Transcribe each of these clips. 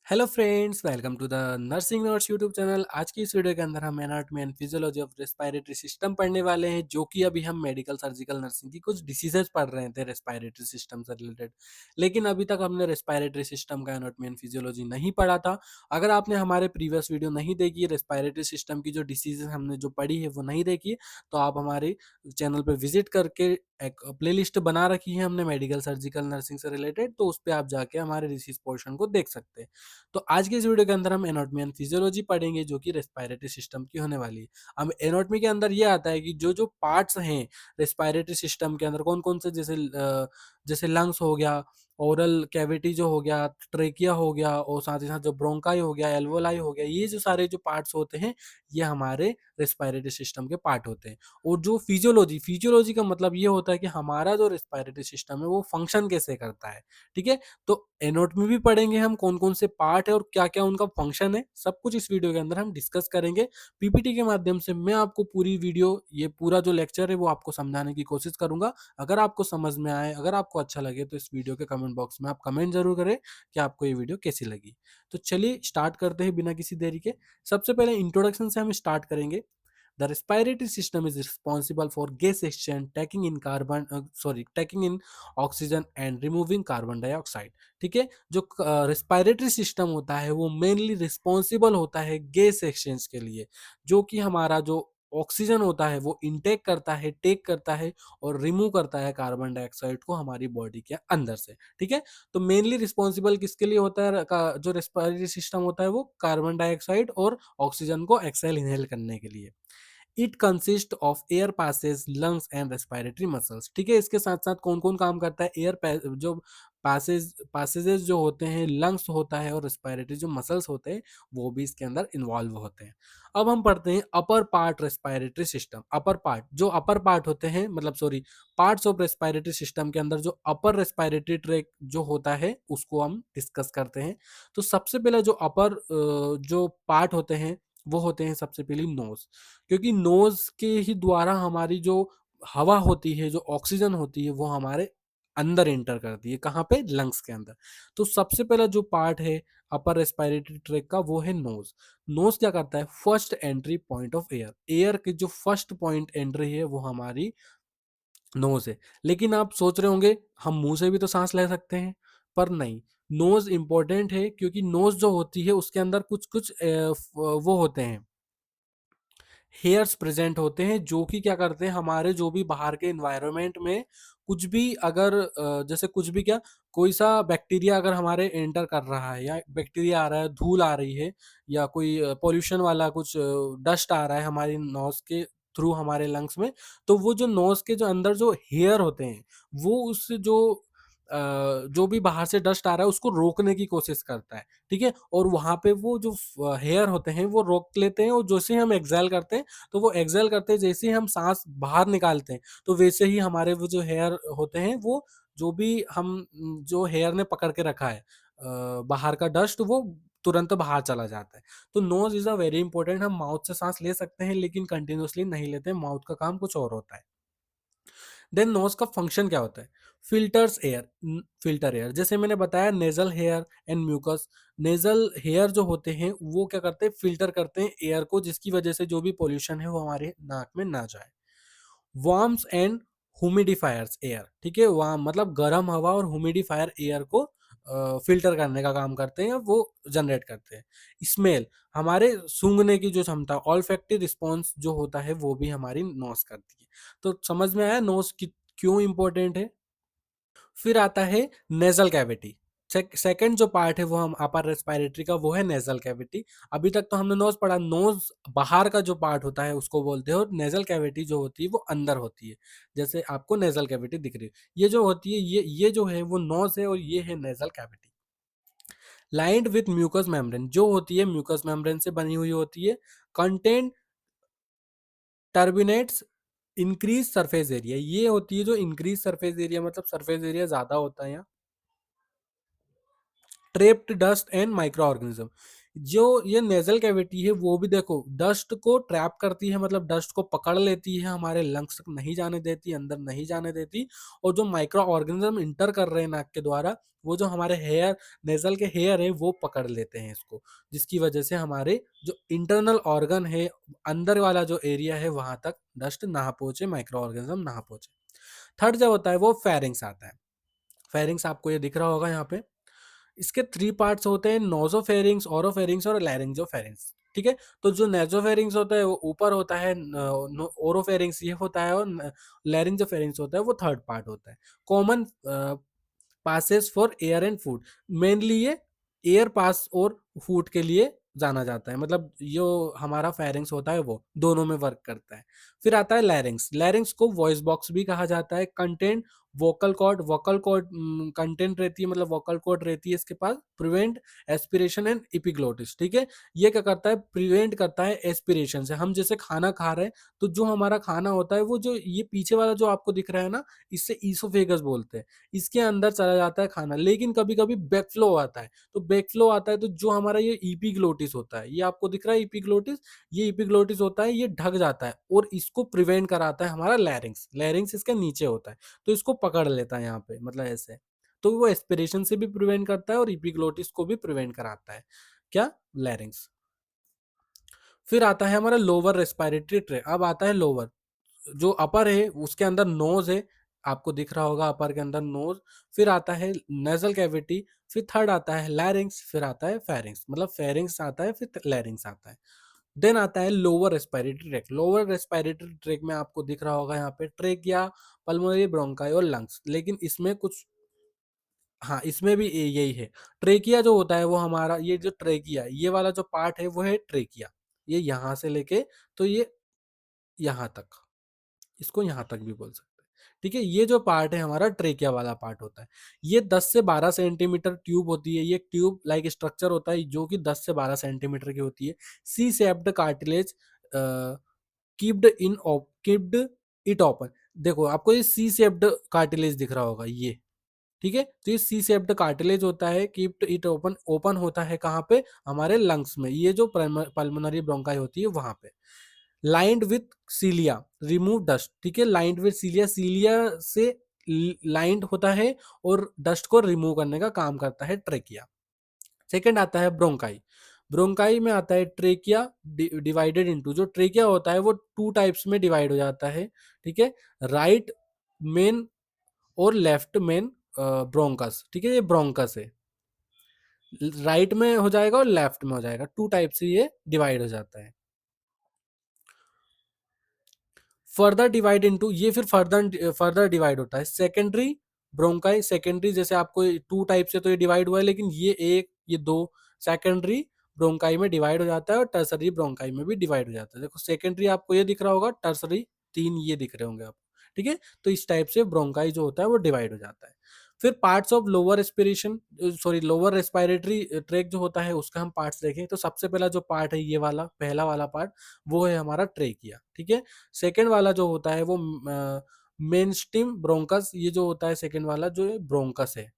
Hello friends, welcome to the nursing notes YouTube channel. आज की इस वीडियो के अंदर हम anatomy and physiology of respiratory system पढ़ने वाले हैं, जो कि अभी हम मेडिकल सर्जिकल नर्सिंग की कुछ डिसीजेस पढ़ रहे थे रेस्पिरेटरी सिस्टम से रिलेटेड। लेकिन अभी तक हमने रेस्पिरेटरी सिस्टम का एनाटॉमी एंड फिजियोलॉजी नहीं पढ़ा था। अगर आपने हमारे प्रीवियस वीडियो नहीं देखी, रेस्पिरेटरी सिस्टम की जो डिसीजेज हमने जो पढ़ी है वो नहीं देखी, तो आप हमारे चैनल पर विजिट करके एक प्लेलिस्ट बना रखी है हमने मेडिकल सर्जिकल नर्सिंग से रिलेटेड, तो उस पर आप जाके हमारे डिसीज पोर्शन को देख सकते हैं। तो आज के इस वीडियो के अंदर हम एनाटॉमी एंड फिजियोलॉजी पढ़ेंगे, जो कि रेस्पिरेटरी सिस्टम की होने वाली है। अब एनाटॉमी के अंदर ये आता है कि जो जो पार्ट्स हैं रेस्पिरेटरी सिस्टम के अंदर, कौन कौन से, जैसे लंग्स हो गया, ओरल कैविटी जो हो गया, ट्रेकिया हो गया, और साथ ही साथ जो ब्रोंकाई हो गया, एल्वोलाई हो गया, ये जो सारे जो पार्ट्स होते हैं ये हमारे रेस्पिरेटरी सिस्टम के पार्ट होते हैं। और जो फिजियोलॉजी फिजियोलॉजी का मतलब ये होता है कि हमारा जो रेस्पिरेटरी सिस्टम है वो फंक्शन कैसे करता है। ठीक है, तो एनाटॉमी भी पढ़ेंगे हम, कौन कौन से पार्ट है और क्या क्या उनका फंक्शन है, सब कुछ इस वीडियो के अंदर हम डिस्कस करेंगे। पीपीटी के माध्यम से मैं आपको पूरी वीडियो, ये पूरा जो लेक्चर है वो आपको समझाने की कोशिश करूंगा। अगर आपको समझ में आए, अगर आपको अच्छा लगे, तो इस वीडियो के कमेंट बॉक्स में आप कमेंट जरूर करें कि आपको ये वीडियो कैसी लगी। तो चलिए स्टार्ट करते हैं बिना किसी देरी के। सबसे पहले इंट्रोडक्शन से हम स्टार्ट करेंगे। The respiratory system is responsible for gas exchange, taking in oxygen and removing carbon dioxide. ठीक है, जो रेस्पिरेटरी सिस्टम होता है वो मेनली रिस्पॉन्सिबल होता है गैस एक्सचेंज के लिए, जो कि हमारा जो ऑक्सीजन होता है वो इनटेक करता है, टेक करता है और रिमूव करता है कार्बन डाइऑक्साइड को हमारी बॉडी के अंदर से। ठीक है, तो मेनली रिस्पॉन्सिबल किसके लिए होता है, जो रेस्पिरेटरी सिस्टम होता है वो कार्बन डाइऑक्साइड और ऑक्सीजन को एक्सेल इनहेल करने के लिए। It consist of air passages, lungs and respiratory muscles. ठीक है, इसके साथ साथ कौन कौन काम करता है, जो पासेजेस जो होते हैं, लंग्स होता है और रेस्पिरेटरी जो मसल्स होते हैं वो भी इसके अंदर इन्वॉल्व होते हैं। अब हम पढ़ते हैं upper part respiratory system. Upper part, जो अपर पार्ट होते हैं, मतलब sorry, parts of respiratory system के अंदर जो अपर रेस्पिरेटरी ट्रैक जो होता है उसको हम डिस्कस करते हैं। तो सबसे पहले जो अपर जो पार्ट होते हैं वो होते हैं सबसे पहले नोज, क्योंकि नोज के ही द्वारा हमारी जो हवा होती है, जो ऑक्सीजन होती है, वो हमारे अंदर एंटर करती है। कहाँ पे? लंग्स के अंदर। तो सबसे पहला जो पार्ट है अपर रेस्पिरेटरी ट्रैक का वो है नोज। नोज क्या करता है? First entry point of air. Air की जो फर्स्ट पॉइंट एंट्री है वो हमारी नोज है। लेकिन आप सोच रहे होंगे हम मुंह से भी तो सांस ले सकते हैं, पर नहीं। नोज इंपॉर्टेंट है क्योंकि नोज जो होती है उसके अंदर कुछ कुछ वो होते हैं, हेयर्स प्रेजेंट होते हैं, जो कि क्या करते हैं, हमारे जो भी बाहर के एनवायरनमेंट में कुछ भी अगर जैसे कुछ भी क्या, कोई सा बैक्टीरिया अगर हमारे एंटर कर रहा है, या बैक्टीरिया आ रहा है, धूल आ रही है, या कोई पोल्यूशन वाला कुछ डस्ट आ रहा है हमारी नोज के थ्रू हमारे लंग्स में, तो वो जो नोज के जो अंदर जो हेयर होते हैं वो उस जो भी बाहर से डस्ट आ रहा है उसको रोकने की कोशिश करता है। ठीक है, और वहां पे वो जो हेयर होते हैं वो रोक लेते हैं, और जैसे ही हम एक्सेल करते हैं, तो वो एक्सेल करते हैं, जैसे ही हम सांस बाहर निकालते हैं, तो वैसे ही हमारे वो जो हेयर होते हैं वो, जो भी हम जो हेयर ने पकड़ के रखा है बाहर का डस्ट, वो तुरंत बाहर चला जाता है। तो nose is a very important. हम माउथ से सांस ले सकते हैं लेकिन कंटिन्यूअसली नहीं लेते, माउथ का काम कुछ और होता है। देन नोज का फंक्शन क्या होता है? Filters air. फिल्टर एयर, जैसे मैंने बताया, nasal hair and mucus. Nasal hair जो होते हैं वो क्या करते हैं? फिल्टर करते हैं एयर को, जिसकी वजह से जो भी पोल्यूशन है वो हमारे नाक में ना जाए। Warms and humidifiers air. ठीक है, वार्म मतलब गर्म हवा, और हुमिडिफायर एयर को फिल्टर करने का काम करते हैं, वो जनरेट करते हैं। स्मेल, हमारे सूंघने की जो क्षमता, ऑल्फैक्टिव रिस्पॉन्स जो होता है वो भी हमारी नोज करती है। तो समझ में आया नोज क्यों इंपॉर्टेंट है। फिर आता है नेजल कैविटी। सेकंड जो पार्ट है वो हम अपर रेस्पिरेटरी का, वो है नेजल कैविटी। अभी तक तो हमने नोज पढ़ा, नोज बाहर का जो पार्ट होता है उसको बोलते हैं, और नेजल कैविटी जो होती है वो अंदर होती है। जैसे आपको नेजल कैविटी दिख रही है, ये जो होती है, ये जो है वो नोज है, और ये है nasal cavity. Lined with mucus membrane, जो होती है म्यूकस मेम्ब्रेन से बनी हुई होती है। कंटेंट टर्बिनेट्स इंक्रीज सरफेस एरिया, ये होती है जो इंक्रीज सरफेस एरिया, मतलब सरफेस एरिया ज्यादा होता है यहाँ। Trapped dust and micro organism, जो ये नेज़ल कैविटी है वो भी देखो डस्ट को ट्रैप करती है, मतलब डस्ट को पकड़ लेती है, हमारे लंग्स तक नहीं जाने देती, अंदर नहीं जाने देती। और जो माइक्रो ऑर्गेनिज्म इंटर कर रहे हैं नाक के द्वारा, वो जो हमारे हेयर, नेज़ल के हेयर है वो पकड़ लेते हैं इसको, जिसकी वजह से हमारे जो इंटरनल ऑर्गन है, अंदर वाला जो एरिया है वहां तक डस्ट ना पहुंचे, माइक्रो ऑर्गेनिज्म ना पहुंचे। थर्ड जो होता है वो फेरिंग्स आता है। फेरिंग्स आपको ये दिख रहा होगा यहाँ पे। इसके 3 पार्ट्स होते हैं, नोज़ोफेरिंक्स, ओरोफेरिंक्स और लैरिंगोफेरिंक्स। ठीक है? तो जो नेज़ोफेरिंक्स होता है वो ऊपर होता है, ओरोफेरिंक्स ये होता है, और लैरिंगोफेरिंक्स होता है वो थर्ड पार्ट होता है। Common passes for air and food, mainly ये एयर पास और फूड के लिए जाना जाता है, मतलब जो हमारा फेरिंग्स होता है वो दोनों में वर्क करता है। फिर आता है लैरिंग्स। लैरिंग्स को वॉइस बॉक्स भी कहा जाता है। कंटेंट वोकल कॉर्ड कंटेंट रहती है, मतलब वोकल कॉर्ड रहती है इसके पास। Prevent aspiration and epiglottis. ठीक है? ये क्या करता है, प्रिवेंट करता है एस्पिरेशन से। हम जैसे खाना खा रहे हैं तो जो हमारा खाना होता है वो जो ये पीछे वाला जो आपको दिख रहा है ना, इससे ईसोफेगस बोलते हैं। इसके अंदर चला जाता है खाना, लेकिन कभी कभी बैकफ्लो आता है। तो बैकफ्लो आता है तो जो हमारा ये इपिग्लोटिस होता है, ये आपको दिख रहा है इपिग्लोटिस, ये इपिग्लोटिस होता है, ये ढक जाता है और इसको प्रिवेंट कराता है हमारा लैरिंग्स। लैरिंग्स इसके नीचे होता है, तो इसको पकड़ लेता है यहाँ पे, मतलब ऐसे। तो वो एस्पिरेशन से भी प्रिवेंट करता है और इपिग्लोटिस को भी प्रिवेंट कराता है, क्या, लैरिंग्स। फिर आता है हमारा लोअर रेस्पिरेटरी ट्रैक्ट। अब आता है लोअर। जो अपर है उसके अंदर नोज है, आपको दिख रहा होगा अपर के अंदर नोज। फिर आता है नेजल कैविटी। फिर थर्ड आता है लैरिंग्स। फिर आता है फेरिंग्स, मतलब फेरिंग्स आता है फिर लैरिंग्स आता है। देन आता है lower respiratory tract. Lower respiratory tract में आपको दिख रहा होगा यहाँ पे ट्रेकिया, पल्मोनरी ब्रोंकाई और लंग्स, लेकिन इसमें कुछ, हाँ इसमें भी यही है। ट्रेकिया जो होता है वो हमारा, ये जो ट्रेकिया ये वाला जो पार्ट है वो है ट्रेकिया। ये यहाँ से लेके तो ये यहाँ तक, इसको यहाँ तक भी बोल सकते हैं। ठीक है? ये जो पार्ट है हमारा ट्रेकिया वाला पार्ट होता है। ये 10 से 12 सेंटीमीटर ट्यूब होती है। ये ट्यूब लाइक स्ट्रक्चर होता है जो कि 10 से 12 सेंटीमीटर की होती है। C shaped cartilage keeped it open. देखो आपको ये सी शेप्ड कार्टिलेज दिख रहा होगा ये। ठीक है? तो ये सी शेप्ड कार्टिलेज होता है, कीप्ड इट ओपन। ओपन होता है कहाँ पे, हमारे लंग्स में, ये जो पल्मोनरी ब्रोंकाई होती है वहां पे। Lined with cilia, remove dust. ठीक है? लाइंड विथ सीलिया, सीलिया से लाइंड होता है और डस्ट को रिमूव करने का काम करता है ट्रेकिया। सेकंड आता है ब्रोंकाई। ब्रोंकाई में आता है ट्रेकिया डिवाइडेड इनटू। जो ट्रेकिया होता है वो टू टाइप्स में डिवाइड हो जाता है। ठीक है? राइट मेन और लेफ्ट मेन ब्रोंकस। ठीक है? ये ब्रोंकस है, राइट में हो जाएगा और लेफ्ट में हो जाएगा, टू टाइप से ये डिवाइड हो जाता है। फर्दर डिवाइड इनटू, ये फिर फर्दर डिवाइड होता है। सेकेंडरी ब्रोंकाई, सेकेंडरी जैसे आपको टू टाइप से तो ये डिवाइड हुआ है, लेकिन ये एक, ये दो सेकेंडरी ब्रोंकाई में डिवाइड हो जाता है और टर्सरी ब्रोंकाई में भी डिवाइड हो जाता है। देखो सेकेंडरी आपको ये दिख रहा होगा, टर्सरी तीन ये दिख रहे होंगे आपको। ठीक है? तो इस टाइप से ब्रोंकाई जो होता है वो डिवाइड हो जाता है। फिर parts of lower respiration, sorry lower respiratory tract जो होता है उसका हम पार्ट्स देखें तो सबसे पहला जो पार्ट है, ये वाला पहला वाला पार्ट, वो है हमारा ट्रेकिया। ठीक है? सेकेंड वाला जो होता है वो मेनस्टीम ब्रोंकस, ये जो होता है सेकेंड वाला जो ब्रोंकस है।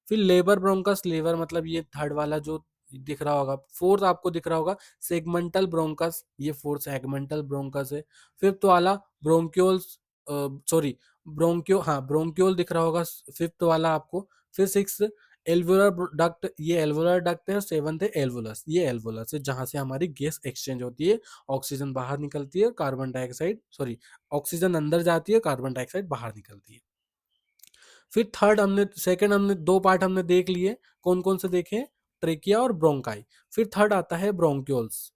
फिर लेबर ब्रोंकस, लेबर मतलब ये थर्ड वाला जो दिख रहा होगा। फोर्थ आपको दिख रहा होगा सेगमेंटल ब्रोंकस, ये फोर्थ सेगमेंटल ब्रोंकस है। फिफ्थ वाला ब्रोंक्यूल्स, सॉरी ब्रोंक्यो, हाँ ब्रोंक्यूल दिख रहा होगा फिफ्थ वाला आपको। फिर सिक्स एल्वुलर डक्ट, ये एल्वुलर डक्ट है। और सेवंथ है एल्वुलस, ये एल्वुलस है जहां से हमारी गैस एक्सचेंज होती है, ऑक्सीजन बाहर निकलती है, कार्बन डाइऑक्साइड, सॉरी ऑक्सीजन अंदर जाती है, कार्बन डाइऑक्साइड बाहर निकलती है। फिर थर्ड हमने, सेकंड हमने दो पार्ट हमने देख लिए, कौन कौन से देखे, ट्रेकिया और ब्रोंकाई। फिर थर्ड आता है ब्रोंक्यूल्स,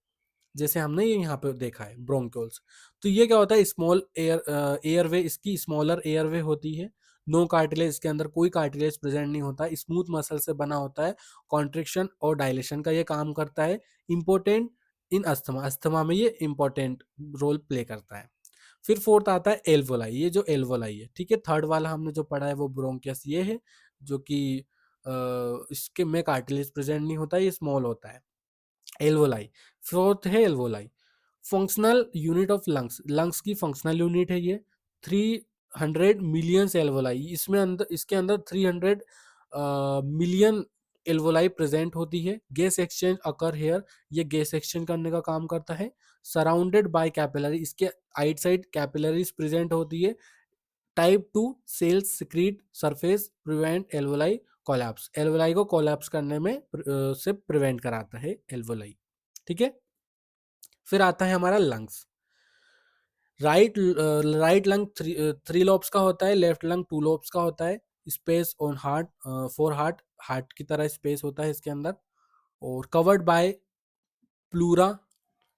जैसे हमने ये यहाँ पे देखा है ब्रोंक्यूल्स। तो ये क्या होता है, स्मॉल एयरवे, इसकी स्मॉलर एयरवे होती है। नो कार्टिलेज, इसके अंदर कोई कार्टिलेज प्रेजेंट नहीं होता, स्मूथ मसल से बना होता है। कॉन्ट्रिक्शन और डायलेशन का ये काम करता है। इंपॉर्टेंट इन अस्थमा, अस्थमा में ये इंपॉर्टेंट रोल प्ले करता है। फिर फोर्थ आता है एल्वोलाई, ये जो एल्वोलाई है। ठीक है? थर्ड वाला हमने जो पढ़ा है वो ब्रोंकियस ये है, जो कि इसके में कार्टिलेज प्रेजेंट नहीं होता, ये स्मॉल होता है, एल्वोलाई। फोर्थ है alveoli. Functional unit of lungs, lungs की फंक्शनल यूनिट है ये। 300 मिलियन एल्वोलाई, इसमें अंदर, इसके अंदर 300 मिलियन एल्वोलाई प्रेजेंट होती है। गैस एक्सचेंज अकर हेयर, ये गैस एक्सचेंज करने का काम करता है। सराउंडेड बाय कैपिलरी, इसके आइट साइड कैपिलरीज प्रेजेंट होती है। Type 2 cells secrete surface prevent alveoli collapse, alveoli को कोलैप्स करने में से प्रिवेंट कराता है एल्वोलाई। ठीक है, फिर आता है हमारा lungs. Right lung three lobes का होता है, लेफ्ट लंग टू लॉब्स का होता है। Space on heart, for heart, heart की तरह स्पेस होता है इसके अंदर। और covered by pleura,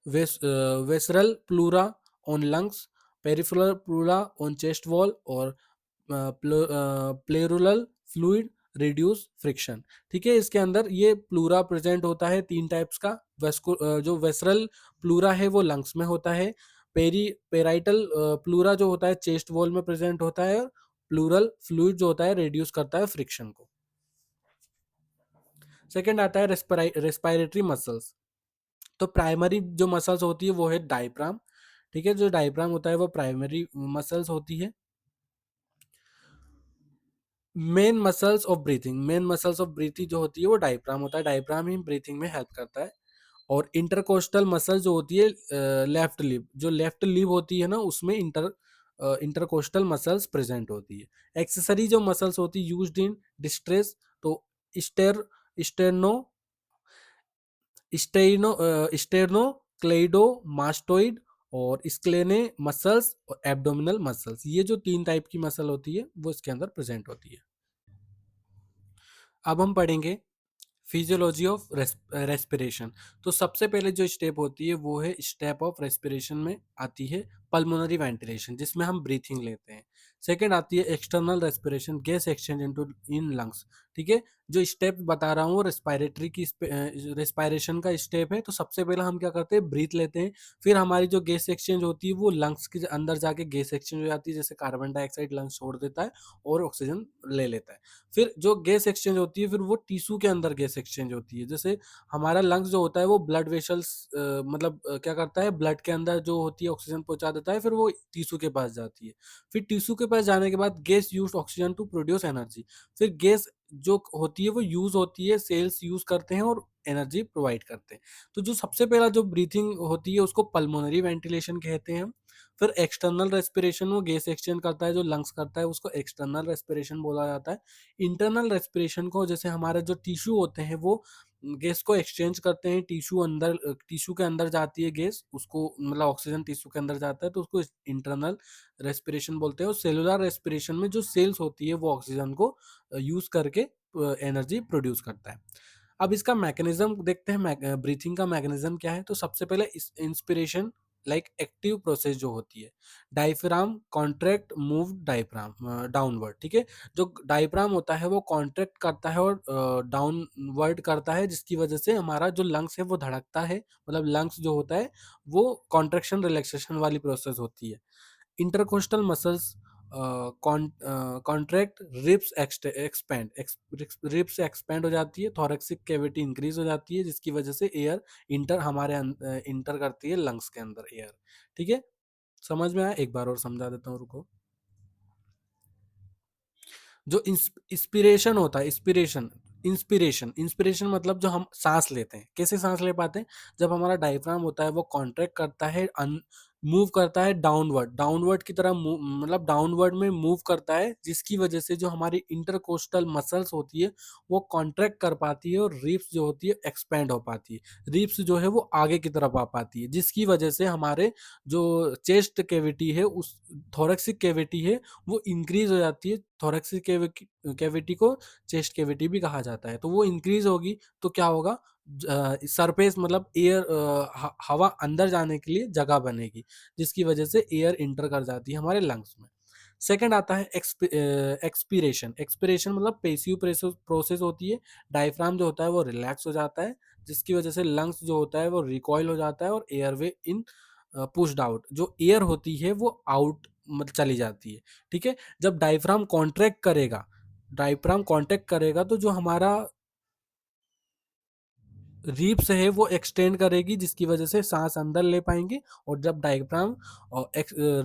visceral pleura on lungs, peripheral pleura on chest wall, और प्लेरुलर फ्लूइड रिड्यूस फ्रिक्शन। ठीक है, इसके अंदर ये प्लूरा प्रेजेंट होता है तीन टाइप्स का। जो वेसरल प्लूरा है वो लंग्स में होता है। पेराइटल प्लूरा जो होता है चेस्ट वॉल में प्रेजेंट होता है। प्लूरल फ्लूइड जो होता है रिड्यूस करता है फ्रिक्शन को। सेकेंड आता है रेस्पिरेटरी मसल्स। तो प्राइमरी जो मसल्स होती है वो है डायफ्राम। ठीक है, जो डायफ्राम होता है वो प्राइमरी मसल्स होती है। मेन मसल्स ऑफ ब्रीथिंग जो होती है वो डायफ्राम होता है, डायफ्राम ही ब्रीथिंग में हेल्प करता है। और इंटरकोस्टल मसल जो होती है लेफ्ट लिब, जो लेफ्ट लिब होती है ना उसमें इंटरकोस्टल मसल्स प्रेजेंट होती है। एक्सेसरी जो मसल्स होती है यूज्ड इन डिस्ट्रेस, तो स्टेर स्टेरनो स्टेरनो क्लेडो मास्टोइड और स्क्लेने मसल्स और एब्डोमिनल मसल्स, ये जो तीन टाइप की मसल होती है वो इसके अंदर प्रेजेंट होती है। अब हम पढ़ेंगे फिजियोलॉजी ऑफ रेस्पिरेशन। तो सबसे पहले जो स्टेप होती है वो है स्टेप ऑफ रेस्पिरेशन में आती है पल्मोनरी वेंटिलेशन, जिसमें हम ब्रीथिंग लेते हैं। सेकंड आती है external respiration, gas exchange into in lungs. ठीक है, जो स्टेप बता रहा हूँ वो रेस्पिरेटरी की रेस्पिरेशन का स्टेप है। तो सबसे पहले हम क्या करते हैं, ब्रीथ लेते हैं। फिर हमारी जो गैस एक्सचेंज होती है वो लंग्स के अंदर जाके गैस एक्सचेंज हो जाती है, जैसे कार्बन डाइऑक्साइड लंग्स छोड़ देता है और ऑक्सीजन ले लेता है। फिर जो गैस एक्सचेंज होती है फिर वो टिश्यू के अंदर गैस एक्सचेंज होती है। जैसे हमारा लंग्स जो होता है वो ब्लड वेसल्स मतलब क्या करता है, ब्लड के अंदर जो होती है ऑक्सीजन पहुंचा देता है, फिर वो टिश्यू के पास जाती है। फिर टिश्यू के पास जाने के बाद gas use oxygen to produce energy. फिर गैस जो होती है वो यूज होती है, सेल्स यूज करते हैं और एनर्जी प्रोवाइड करते हैं। तो जो सबसे पहला जो ब्रीथिंग होती है उसको पल्मोनरी वेंटिलेशन कहते हैं हम। फिर एक्सटर्नल रेस्पिरेशन, वो गैस एक्सचेंज करता है जो लंग्स करता है, उसको एक्सटर्नल रेस्पिरेशन बोला जाता है। इंटरनल रेस्पिरेशन को, जैसे हमारे जो टिश्यू होते हैं वो गैस को एक्सचेंज करते हैं, टिश्यू के अंदर जाती है गैस, उसको मतलब ऑक्सीजन टिश्यू के अंदर जाता है तो उसको इंटरनल रेस्पिरेशन बोलते हैं। और सेलुलर रेस्पिरेशन में जो सेल्स होती है वो ऑक्सीजन को यूज करके एनर्जी प्रोड्यूस करता है। अब इसका मैकेनिज्म देखते हैं, ब्रीथिंग का मैकेनिज्म क्या है। तो सबसे पहले इंस्पिरेशन लाइक एक्टिव प्रोसेस जो होती है, diaphragm contract move diaphragm downward. ठीक है, जो डायफ्राम होता है वो कॉन्ट्रैक्ट करता है और डाउनवर्ड करता है, जिसकी वजह से हमारा जो लंग्स है वो धड़कता है। मतलब लंग्स जो होता है वो कॉन्ट्रैक्शन रिलैक्सेशन वाली प्रोसेस होती है। Intercostal muscles contract, ribs expand, ribs expand हो जाती है, थोरेक्सिक कैविटी इंक्रीज हो जाती है, जिसकी वजह से एयर इंटर करती है लंग्स के अंदर एयर। ठीक है, समझ में आया? एक बार और समझा देता हूँ, रुको। जो इंस्पिरेशन होता है, इंस्पिरेशन इंस्पिरेशन मतलब जो हम सांस लेते हैं, कैसे सांस ले पाते हैं, जब हमारा डायफ्राम होता है वो कॉन्ट्रैक्ट करता है, मूव करता है डाउनवर्ड, डाउनवर्ड की तरह मतलब डाउनवर्ड में मूव करता है, जिसकी वजह से जो हमारी इंटरकोस्टल मसल्स होती है वो कॉन्ट्रैक्ट कर पाती है और रिब्स जो होती है एक्सपेंड हो पाती है, रिब्स जो है वो आगे की तरफ आ पाती है, जिसकी वजह से हमारे जो चेस्ट कैविटी है, उस थोरेक्सिक कैविटी है वो इंक्रीज हो जाती है। थोरेक्सिक कैविटी को चेस्ट कैविटी भी कहा जाता है। तो वो इंक्रीज होगी तो क्या होगा, सरफेस मतलब एयर, हवा अंदर जाने के लिए जगह बनेगी, जिसकी वजह से एयर इंटर कर जाती है हमारे लंग्स में। सेकंड आता है एक्सपीरेशन। एक्सपीरेशन मतलब पेसिव प्रोसेस होती है, डायफ्राम जो होता है वो रिलैक्स हो जाता है, जिसकी वजह से लंग्स जो होता है वो रिकॉइल हो जाता है और एयरवे इन पुश्ड आउट, जो एयर होती है वो आउट मतलब चली जाती है। ठीक है, जब डायफ्राम कॉन्ट्रैक्ट करेगा तो जो हमारा रिब्स है वो एक्सटेंड करेगी, जिसकी वजह से सांस अंदर ले पाएंगे। और जब डायफ्राम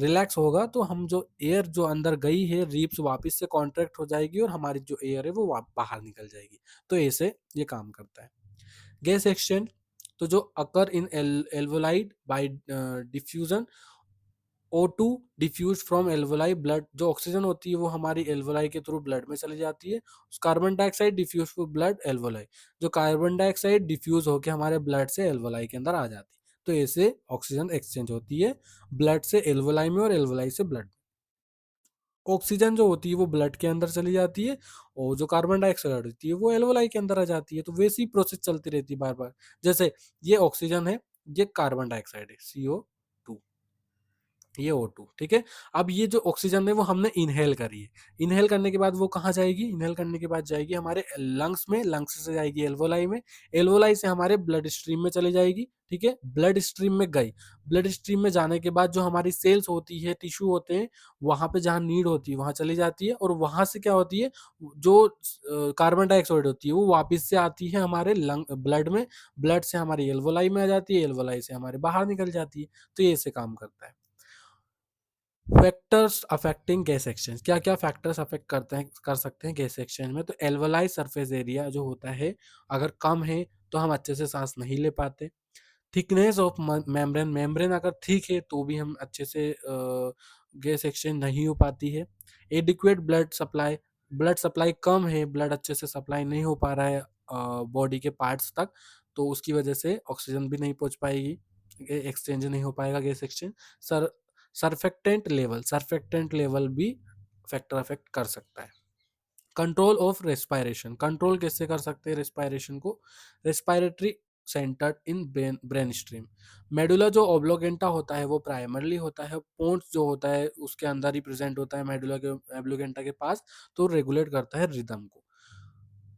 रिलैक्स होगा तो हम जो एयर जो अंदर गई है रिब्स वापस से कॉन्ट्रैक्ट हो जाएगी और हमारी जो एयर है वो बाहर निकल जाएगी। तो ऐसे ये काम करता है। गैस एक्सचेंज, तो जो occur in alveoli by diffusion, O2 diffuse from alveoli blood, जो ऑक्सीजन होती है वो हमारी एल्वोलाई के थ्रू ब्लड में चली जाती है। Carbon dioxide diffuse from blood alveoli, जो कार्बन डाइऑक्साइड डिफ्यूज होकर हमारे ब्लड से एल्वोलाई के अंदर आ जाती है। तो ऐसे ऑक्सीजन एक्सचेंज होती है ब्लड से एल्वोलाई में और एल्वोलाई से ब्लड। ऑक्सीजन जो होती है वो ब्लड के अंदर चली जाती है और जो कार्बन डाइऑक्साइड होती है वो एल्वोलाई के अंदर आ जाती है। तो वैसी प्रोसेस चलती रहती है बार बार। जैसे ये ऑक्सीजन है, ये कार्बन डाइऑक्साइड है CO2, ये O2, ठीक है। अब ये जो ऑक्सीजन है वो हमने इनहेल करी है। इनहेल करने के बाद वो कहाँ जाएगी? इनहेल करने के बाद जाएगी हमारे लंग्स में, लंग्स से जाएगी एल्वोलाई में, एल्वोलाई से हमारे ब्लड स्ट्रीम में चली जाएगी, ठीक है। ब्लड स्ट्रीम में गई, ब्लड स्ट्रीम में जाने के बाद जो हमारी सेल्स होती है, टिश्यू होते हैं, वहां पे जहाँ नीड होती है वहां चली जाती है। और वहां से क्या होती है, जो कार्बन डाइऑक्साइड होती है वो वापस से आती है हमारे लंग ब्लड में, ब्लड से हमारी एल्वोलाई में आ जाती है, एल्वोलाई से हमारे बाहर निकल जाती है। तो ये ऐसे काम करता है। फैक्टर्स अफेक्टिंग गैस एक्सचेंज, क्या क्या फैक्टर्स अफेक्ट करते हैं कर सकते हैं गैस एक्सचेंज में? तो एल्वलाई सरफेस एरिया जो होता है अगर कम है तो हम अच्छे से सांस नहीं ले पाते। थिकनेस ऑफ मेम्ब्रेन, मेम्ब्रेन अगर ठीक है तो भी हम अच्छे से गैस एक्सचेंज नहीं हो पाती है। Adequate blood supply, blood supply कम है, ब्लड अच्छे से सप्लाई नहीं हो पा रहा है बॉडी के पार्ट्स तक, तो उसकी वजह से ऑक्सीजन भी नहीं पहुंच पाएगी, एक्सचेंज नहीं हो पाएगा gas exchange. Sir surfactant level भी फैक्टर अफेक्ट कर सकता है। कंट्रोल ऑफ रेस्पायरेशन, कंट्रोल कैसे कर सकते हैं रेस्पायरेशन को? Respiratory centred in brain stream, medulla जो ओब्लोगेंटा होता है वो प्राइमरली होता है, पोन्स जो होता है उसके अंदर ही प्रेजेंट होता है मेडुला के ओब्लोगेंटा के पास, तो रेगुलेट करता है रिदम को।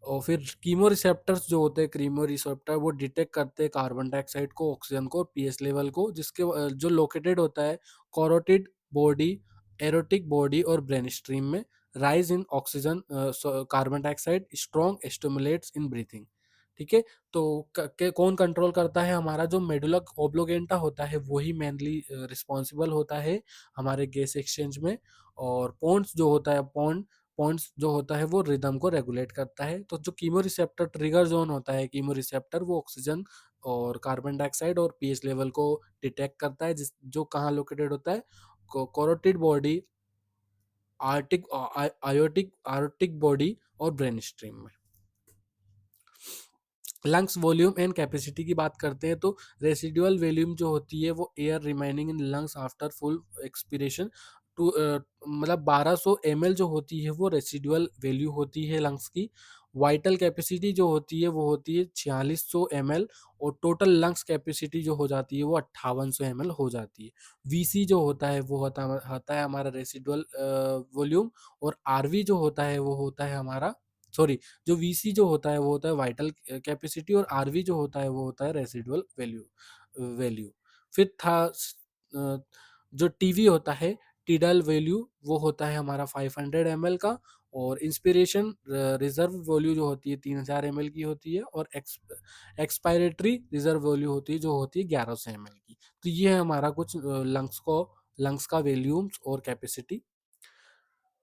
और फिर कीमो रिसेप्टर्स जो होते हैं, कीमो रिसेप्टर वो डिटेक्ट करते हैं कार्बन डाइऑक्साइड को, ऑक्सीजन को, पीएच लेवल को, जिसके जो लोकेटेड होता है कॉरोटिड बॉडी, एरोटिक बॉडी और ब्रेन स्ट्रीम में। Rise in oxygen carbon dioxide strong stimulates in breathing, ठीक है। तो कौन कंट्रोल करता है? हमारा जो मेडुला ओब्लोगेंटा होता है वही मेनली रिस्पॉन्सिबल होता है हमारे गैस एक्सचेंज में। और पोन्स जो होता है, पॉइंट्स जो होता है वो रिदम को रेगुलेट करता है। तो जो कीमो रिसेप्टर ट्रिगर जोन होता है, कीमो रिसेप्टर वो ऑक्सीजन और कार्बन डाइऑक्साइड और पीएच लेवल को डिटेक्ट करता है, जिस जो कहाँ लोकेटेड होता है, carotid body, aortic aortic aortic body और ब्रेन स्ट्रीम में। लंग्स वॉल्यूम एंड कैपेसिटी की बात करते हैं तो रेसिडुअल वॉल्यूम जो होती है वो air remaining in lungs after full expiration to मतलब 1200 ml जो होती है वो रेसिडुअल वैल्यू होती है लंग्स की। वाइटल कैपेसिटी जो होती है वो होती है 4600 ml, और टोटल लंग्स कैपेसिटी जो हो जाती है वो 5800 ml हो जाती है। वीसी जो होता है वो होता है हमारा रेसिडुअल वॉल्यूम, और आरवी जो होता है वो होता है हमारा, सॉरी, जो वीसी जो होता है वो होता है वाइटल कैपेसिटी, और आरवी जो होता है वो होता है रेसिडुअल वैल्यू। फिर था जो टीवी होता है, टीडल वैल्यू, वो होता है हमारा 500 ml का। और इंस्पिरेशन रिजर्व वैल्यू जो होती है 3000 ml की होती है, और एक्सपायरेटरी रिजर्व वैल्यू होती है जो होती है 1100 ml की। तो ये है हमारा कुछ लंग्स का वैल्यूम्स और capacity.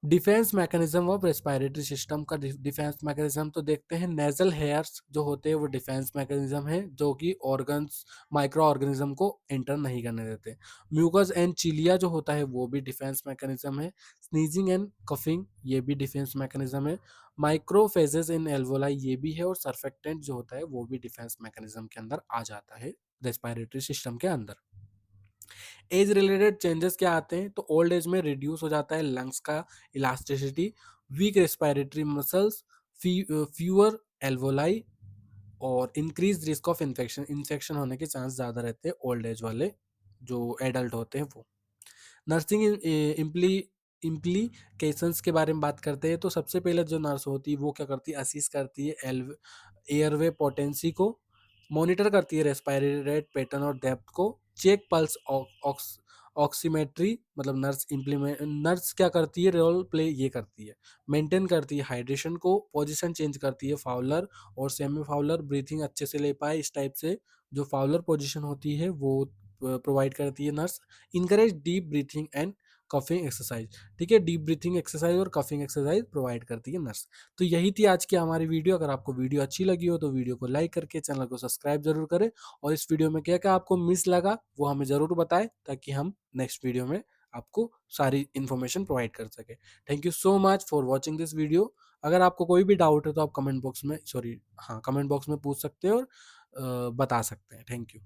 Defence mechanism of respiratory system का डिफेंस मैकेनिज्म तो देखते हैं। नेजल हेयर्स जो होते हैं वो डिफेंस मैकेनिज्म है, जो कि ऑर्गन्स, माइक्रो ऑर्गेनिज्म को एंटर नहीं करने देते। म्यूकस एंड चिलिया जो होता है वो भी डिफेंस मैकेनिज्म है। स्नीजिंग एंड कफिंग ये भी डिफेंस मैकेनिज्म है। माइक्रोफेजेस इन एल्वोलाई ये भी है। और सर्फेक्टेंट जो होता है वो भी डिफेंस मैकेनिज्म के अंदर आ जाता है रेस्पिरेटरी सिस्टम के अंदर। एज रिलेटेड चेंजेस क्या आते हैं? तो ओल्ड एज में रिड्यूस हो जाता है लंग्स का elasticity, weak respiratory muscles, fewer alveoli, और increase risk of infection, infection होने के चांस ज़्यादा रहते हैं ओल्ड एज वाले जो एडल्ट होते हैं वो। नर्सिंग इम्प्लीकेशंस के बारे में बात करते हैं तो सबसे पहले जो नर्स होती है वो क्या करती है? असिस्ट करती है एयरवे पोटेंसी को, मॉनिटर करती है रेस्पिरेट पैटर्न और डेप्थ को, चेक पल्स ऑक्सीमेट्री मतलब नर्स क्या करती है, रोल प्ले ये करती है, मेंटेन करती है हाइड्रेशन को, पोजीशन चेंज करती है फाउलर और सेमी फाउलर ब्रीथिंग अच्छे से ले पाए इस टाइप से, जो फाउलर पोजीशन होती है वो प्रोवाइड करती है nurse. Encourage deep breathing and coughing exercise, ठीक है, डीप ब्रीथिंग एक्सरसाइज और कफिंग एक्सरसाइज प्रोवाइड करती है नर्स। तो यही थी आज की हमारी वीडियो। अगर आपको वीडियो अच्छी लगी हो तो वीडियो को लाइक करके चैनल को सब्सक्राइब जरूर करें, और इस वीडियो में क्या क्या आपको मिस लगा वो हमें ज़रूर बताएं, ताकि हम नेक्स्ट वीडियो में आपको सारी इन्फॉर्मेशन प्रोवाइड कर सके। Thank you so much for watching this video. अगर आपको कोई भी डाउट है तो आप कमेंट बॉक्स में पूछ सकते हैं और बता सकते हैं। Thank you.